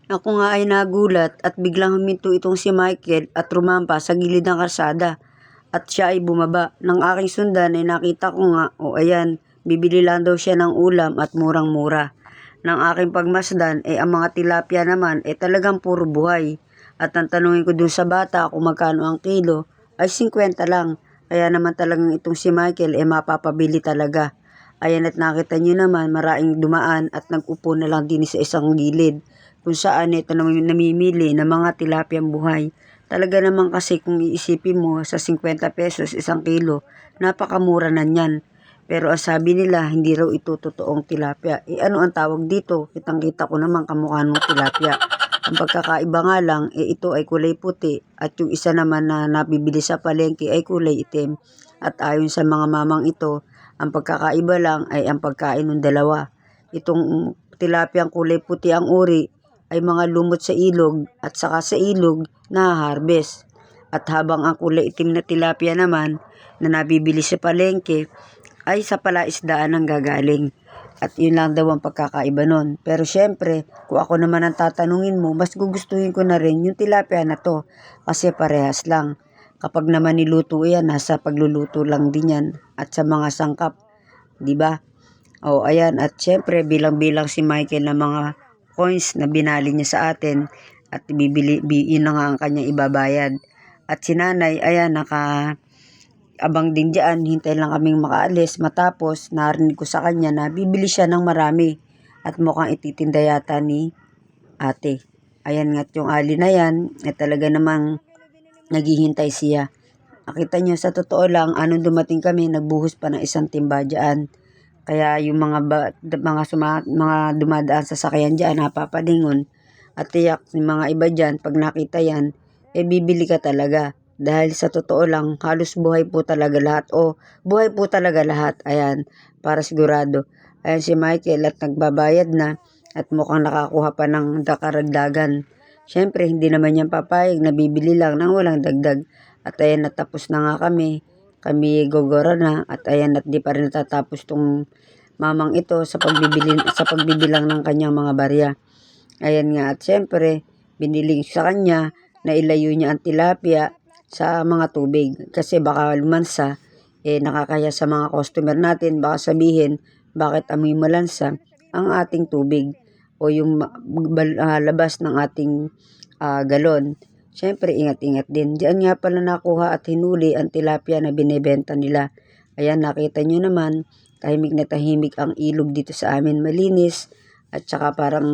Ako nga ay nagulat at biglang huminto itong si Michael at rumampa sa gilid ng kalsada at siya ay bumaba. Nang aking sundan ay nakita ko nga, ayan, bibili lang daw siya ng ulam at murang-mura. Nang aking pagmasdan ay ang mga tilapia naman ay talagang puro buhay. At ang tanungin ko dun sa bata kung magkano ang kilo ay 50 lang. Kaya naman talagang itong si Michael ay mapapabili talaga. Ayan, at nakita nyo naman maraming dumaan at nag-upo na lang din sa isang gilid kung saan ito namimili ng mga tilapiyang buhay. Talaga naman kasi kung iisipin mo sa 50 pesos isang kilo, napakamura na yan. Pero ang sabi nila, hindi raw ito totoong tilapia. Ano ang tawag dito? Kitang-kita ko naman kamukha ng tilapia. Ang pagkakaiba nga lang, ito ay kulay puti at yung isa naman na nabibili sa palengke ay kulay itim. At ayon sa mga mamang ito, ang pagkakaiba lang ay ang pagkain ng dalawa. Itong tilapiyang kulay puti ang uri ay mga lumot sa ilog at saka sa ilog na-harvest. At habang ang kulay itim na tilapia naman na nabibili sa palengke ay sa palaisdaan ang gagaling. At yun lang daw ang pagkakaiba nun. Pero syempre, kung ako naman ang tatanungin mo, mas gugustuhin ko na rin yung tilapia na to kasi parehas lang. Kapag naman niluto yan, nasa pagluluto lang din yan at sa mga sangkap, di ba? Ayan, at syempre bilang-bilang si Michael na mga coins na binali niya sa atin at yun na nga ang kanyang ibabayad. At si nanay, ayan, abang din dyan, hintay lang kaming makaalis. Matapos, narinig ko sa kanya na bibili siya ng marami at mukhang ititinda yata ni ate. Ayan nga't yung ali na yan, talaga namang naghihintay siya. Nakita nyo, sa totoo lang, anong dumating kami, nagbuhos pa ng isang timba dyan. Kaya yung mga dumadaan sa sakyan dyan, napapalingon. At tiyak, yung mga iba dyan, pag nakita yan, bibili ka talaga. Dahil sa totoo lang, halos buhay po talaga lahat. Buhay po talaga lahat. Ayan, para sigurado. Ayan si Michael at nagbabayad na at mukhang nakakuha pa ng karagdagan. Syempre, hindi naman yan papayag na bibili lang nang walang dagdag. At ayan, natapos na nga kami. Kami gogora na at ayan, at di pa rin natatapos tong mamang ito sa pagbibilang ng kanyang mga barya. Ayan nga, at syempre, biniling sa kanya na ilayo niya ang tilapia sa mga tubig kasi baka lumansa, nakakaya sa mga customer natin. Baka sabihin, bakit amoy malansa ang ating tubig o yung labas ng ating galon. Siyempre, ingat-ingat din. Diyan nga pala nakuha at hinuli ang tilapia na binebenta nila. Ayan, nakita nyo naman, tahimik na tahimik ang ilog dito sa amin, malinis at saka parang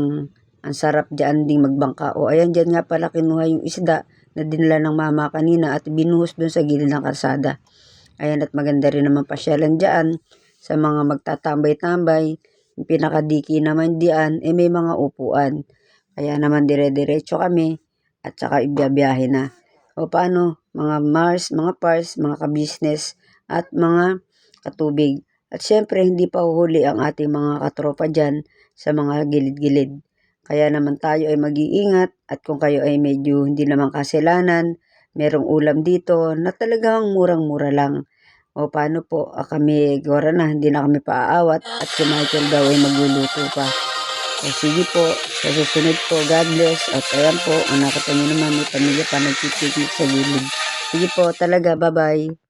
ang sarap dyan ding magbangka. Ayan, dyan nga pala kinuha yung isda na dinala ng mama kanina at binuhos dun sa gilid ng kalsada. Ayan, at maganda rin naman pasyalan dyan sa mga magtatambay-tambay. Yung pinakadiki naman diyan, may mga upuan. Kaya naman dire-diretso kami at saka ibiyabiyahe na. Paano, mga Mars, mga Pars, mga ka-business at mga katubig. At syempre, hindi pa uhuli ang ating mga katropa dyan sa mga gilid-gilid. Kaya naman tayo ay mag-iingat at kung kayo ay medyo hindi naman kasalanan, merong ulam dito na talagang murang-mura lang. Paano po, kami gora na, hindi na kami paaawat at si Michael daw ay magluluto pa. Sige po, sa susunod po, God bless. At ayan po, ang nakita nyo naman, may pamilya pa nagpipiknik sa gilid. Sige po, talaga, bye-bye.